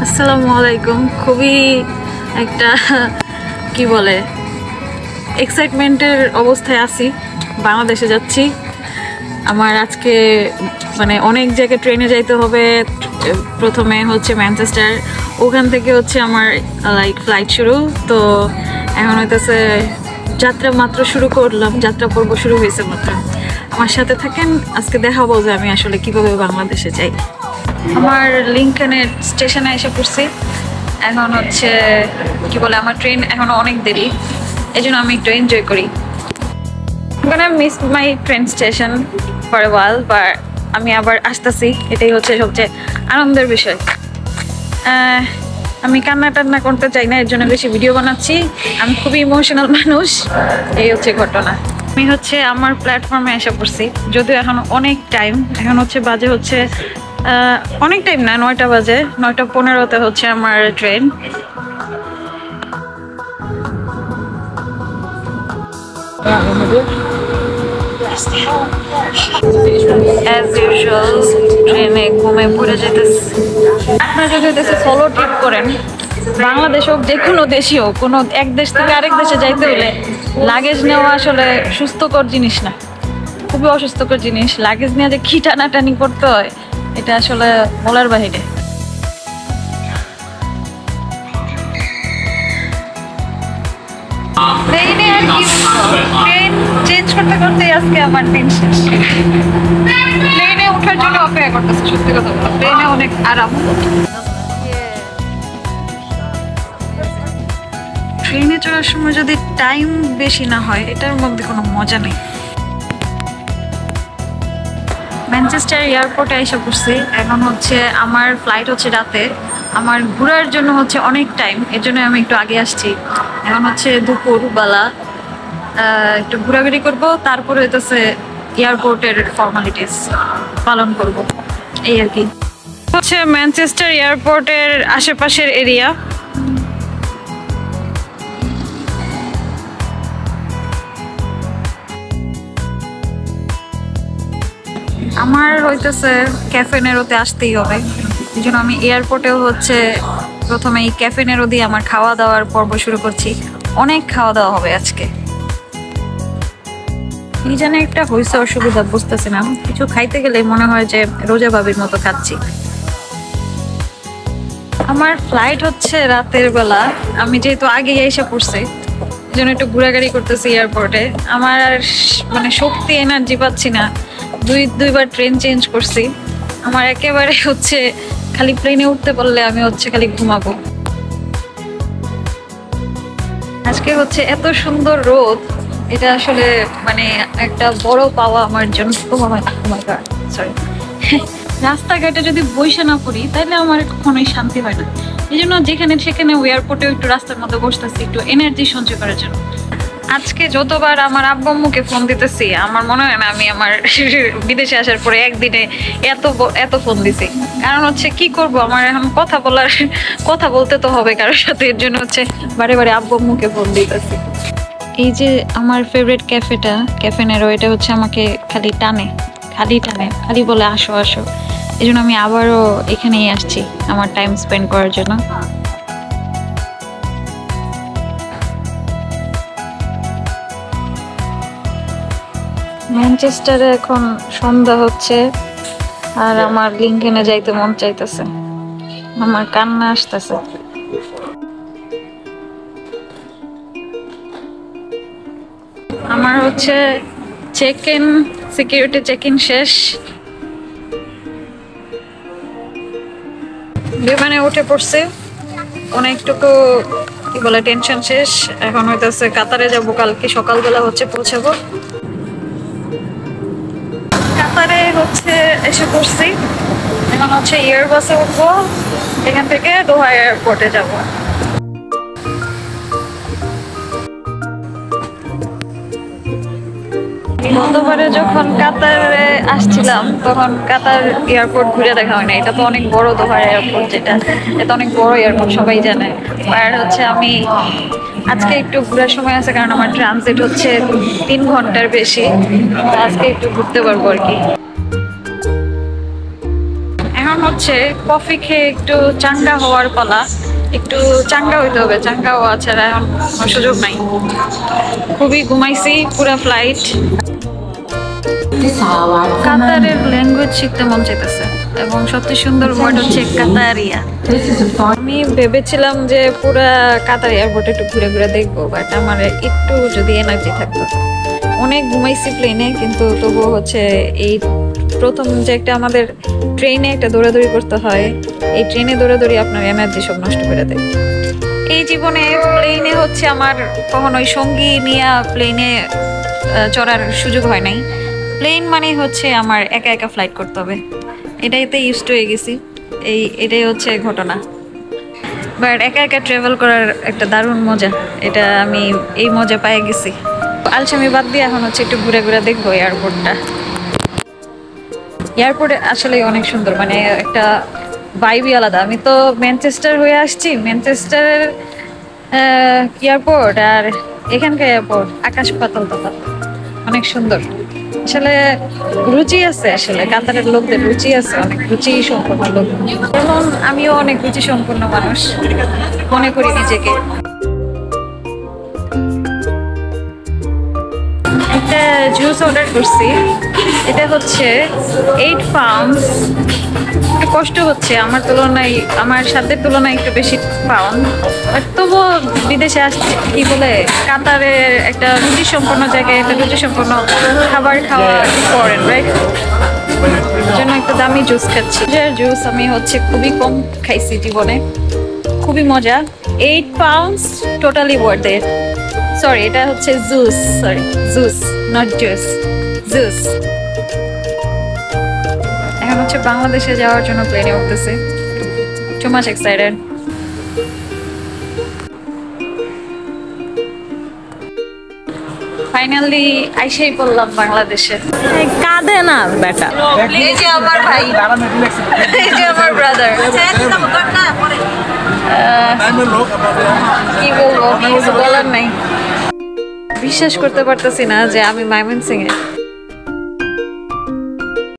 আসসালামু আলাইকুম। খুবই একটা কি বলে এক্সাইটমেন্টের অবস্থায় আছি। বাংলাদেশে যাচ্ছি। আমার আজকে মানে অনেক জায়গায় ট্রেনে যাইতে হবে। প্রথমে হচ্ছে ম্যানচেস্টার, ওখান থেকে হচ্ছে আমার ফ্লাইট শুরু। তো এখন হইতেছে যাত্রা মাত্র শুরু করলাম, যাত্রা পর্ব শুরু হয়েছে মাত্র। আমার সাথে থাকেন, আজকে দেখাবো যে আমি আসলে কিভাবে বাংলাদেশে যাই। আমার লিংকনের স্টেশনে এসে পড়ছি। এখন হচ্ছে কি বলে আমার ট্রেন এখনো অনেক দেরি, এই জন্য আমি একটু এনজয় করি। Miss my train station for a while, but আমি আবার আসতেছি, এটাই হচ্ছে সবচেয়ে আনন্দের বিষয়। আমি কান্না টান্না করতে চাই না, এর জন্য বেশি ভিডিও বানাচ্ছি। আমি খুবই ইমোশনাল মানুষ, এই হচ্ছে ঘটনা। আমি হচ্ছে আমার প্ল্যাটফর্মে এসে পড়ছি, যদিও এখন অনেক টাইম। এখন হচ্ছে বাজে হচ্ছে অনেক টাইম না, 9টা বাজে, 9:15-তে হচ্ছে আমার ট্রেন। As usual, ট্রেনে ঘুমে পড়ে যেতেছে। আপনারা যদি দেশে সোলো ট্রিপ করেন, বাংলাদেশ হোক যে কোনো দেশই হোক, কোনো এক দেশ থেকে আরেক দেশে যাইতে হলে লাগেজ নেওয়া আসলে সুস্থকর জিনিস না, খুবই অসুস্থকর জিনিস। লাগেজ নিয়ে যে কি টানাটানি করতে হয়, এটা আসলে বলার বাহিরে। ট্রেনে আর কি, ট্রেন চেঞ্জ করতে করতে আজকে আমার দিন শেষ। প্লেনে ওঠার জন্য অপেক্ষা করতেছে, সত্যি কথা বলতে প্লেনে অনেক আরাম। ট্রেনে চড়ার সময় যদি টাইম বেশি না হয়, এটার মধ্যে কোনো মজা নেই। ম্যানচেস্টার এয়ারপোর্টে এসে পড়ছি। এখন হচ্ছে আমার ফ্লাইট হচ্ছে রাতে, আমার ঘোরার জন্য হচ্ছে অনেক টাইম, এর জন্য আমি একটু আগে আসছি। এখন হচ্ছে দুপুরবেলা, একটু ঘোরাঘুরি করবো, তারপরে হইতেছে এয়ারপোর্টের ফর্মালিটিস পালন করব, এই আর কি। হচ্ছে ম্যানচেস্টার এয়ারপোর্টের আশেপাশের এরিয়া। আমার হইতেছে ক্যাফে নেরোতে আসতেই হবে, এই জন্য আমি এয়ারপোর্টেও হচ্ছে প্রথমে এই ক্যাফে নেরো দিয়ে আমার খাওয়া দাওয়ার পর্ব শুরু করছি। অনেক খাওয়া দাওয়া হবে আজকে। এই জানে একটা হয়েছে অসুবিধা, বুঝতেছি না, কিছু খাইতে গেলে মনে হয় যে রোজা ভাবির মতো খাচ্ছি। আমার ফ্লাইট হচ্ছে রাতের বেলা, আমি যেহেতু আগে এসে পড়ছি, এই জন্য একটু ঘোরাঘুরি করতেছি এয়ারপোর্টে। আমার আর মানে শক্তি এনার্জি পাচ্ছি না, দুইবার ট্রেন চেঞ্জ করছি। আমার একেবারে হচ্ছে খালি প্লেনে উঠতে পারলে আমি হচ্ছে খালি ঘুমাবো। আজকে হচ্ছে এত সুন্দর রোদ, এটা আসলে মানে একটা বড় পাওয়া আমার জন্য। সরি, রাস্তাঘাটে যদি বসে না পড়ি তাহলে আমার কখনোই শান্তি হয় না। এই জন্য যেখানে সেখানে এয়ারপোর্টে একটু রাস্তার মধ্যে বসতেছি, একটু এনার্জি সঞ্চয় করার জন্য। আজকে যতবার আমার আব্বু আম্মুকে ফোন দিতেছি, আমার মনে হয় না আমি আমার বিদেশে আসার পরে একদিনে এত ফোন দিছি। কারণ হচ্ছে কি করব, আমার এখন কথা বলতে তো হবে কারোর সাথে, এর জন্য হচ্ছে বারে বারে আব্বু আম্মুকে ফোন দিতেছি। এই যে আমার ফেভারিট ক্যাফেটা, ক্যাফে নেরো, এটা হচ্ছে আমাকে খালি টানে, খালি বলে আসো আসো। এই জন্য আমি আবারও এখানেই আসছি আমার টাইম স্পেন্ড করার জন্য। ম্যানচেস্টারে এখন সন্ধ্যা হচ্ছে, আর আমার লিংকনে যাইতে মন চাইতেছে, আমার কান্না আসতেছে। আমার হচ্ছে সিকিউরিটি চেক ইন শেষ, বিমানে উঠে পড়ছে, অনেকটুকু কি বলে টেনশন শেষ। এখন হইতেছে কাতারে যাবো, কালকে সকালবেলা হচ্ছে পৌঁছাবো। কাতারে হচ্ছে এসে পড়ছি, এখন হচ্ছে এয়ারবাসে উঠবো, এখান থেকে দোহা এয়ারপোর্টে যাবো। গতবারে যখন কাতারে আসছিলাম তখন কাতার এয়ারপোর্ট ঘুরে দেখা হয় না। এটা তো অনেক বড় দোহা এয়ারপোর্ট, এটা অনেক বড় এয়ারপোর্ট, সবাই জানে। আর হচ্ছে আমি আজকে একটু ঘোরার সময় আছে, কারণ আমার ট্রানজিট হচ্ছে 3 ঘন্টার বেশি, আজকে একটু ঘুরতে পারবো আর কি। এখন হচ্ছে কফি খেয়ে একটু চাঙ্গা হওয়ার পালা। একটু চাঙ্গা হইতে হবে, চাঙ্গা হওয়া ছাড়া এখন কোনো সুযোগ নাই। খুবই ঘুমাইছি পুরো ফ্লাইট। কাতারের ল্যাঙ্গুয়েজ শিখতে মন চাইতেছে এবং সবচেয়ে সুন্দর ওয়ার্ড হচ্ছে কাতারিয়া। আমি ভেবেছিলাম যে পুরা কাতার এয়ারপোর্টে একটু ঘুরে ঘুরে দেখবো, বাট আমার একটু যদি এনার্জি থাকতো। অনেক ঘুমাইছি প্লেনে, কিন্তু তবুও হচ্ছে এই প্রথম যে একটা আমাদের ট্রেনে একটা দৌড়াদৌড়ি করতে হয়, এই ট্রেনে দৌড়াদৌড়ি আপনার এনার্জি সব নষ্ট করে দেয়। এই জীবনে প্লেনে হচ্ছে আমার কখনোই সঙ্গী নিয়ে প্লেনে চড়ার সুযোগ হয় নাই। প্লেন মানে হচ্ছে আমার একা একা ফ্লাইট করতে হবে, এটাইতে ইউজড হয়ে গেছি। এটাই হচ্ছে ঘটনা। বাট একা একা ট্রাভেল করার একটা দারুণ মজা, এটা আমি এই মজা পেয়ে গেছি। আলসামি বাদ দিয়ে এখন হচ্ছে একটু ঘুরে ঘুরে দেখবো এয়ারপোর্টটা। এয়ারপোর্টে আসলে অনেক সুন্দর, মানে একটা ভাইবই আলাদা। আমি তো ম্যানচেস্টার হয়ে আসছি, ম্যানচেস্টারের এয়ারপোর্ট আর এখানকার এয়ারপোর্ট আকাশ পাতাল তফাৎ, অনেক সুন্দর। আসলে রুচি আছে, আসলে কাতারের লোকদের রুচি আছে, অনেক রুচি সম্পন্ন লোক। যেমন আমিও অনেক রুচি সম্পন্ন মানুষ মনে করি নিজেকে। একটা জুস অর্ডার করছি, এটা হচ্ছে 8 পাউন্ডস। একটু কষ্ট হচ্ছে আমার তুলনায়, আমার সাধ্যের তুলনায় একটু বেশি পাউন্ড, বাট তবুও বিদেশে আসছে কি বলে কাতারের একটা রুচি সম্পন্ন জায়গায় একটা রুচি সম্পন্ন খাবার খাওয়া ইম্পর্টেন্ট, রাইট? জন্য একটা দামি জুস খাচ্ছি। জুস আমি হচ্ছে খুবই কম খাইছি জীবনে, খুবই মজা। 8 pounds totally worth it. Sorry, এটা হচ্ছে juice, sorry juice not juice, juice. এখন হচ্ছে বাংলাদেশে যাওয়ার জন্য প্লেনে উঠতেছে, টু মাচ এক্সাইটেড। ফাইনালি আইসাই পড়লাম বাংলাদেশে। কাঁদে না বেটা। এই যে আমার ভাই, এই যে আমার ব্রাদার। কি বলবো, কিছু বলার নাই। বিশ্বাস করতে পারতেছি না যে আমি ময়মনসিংহে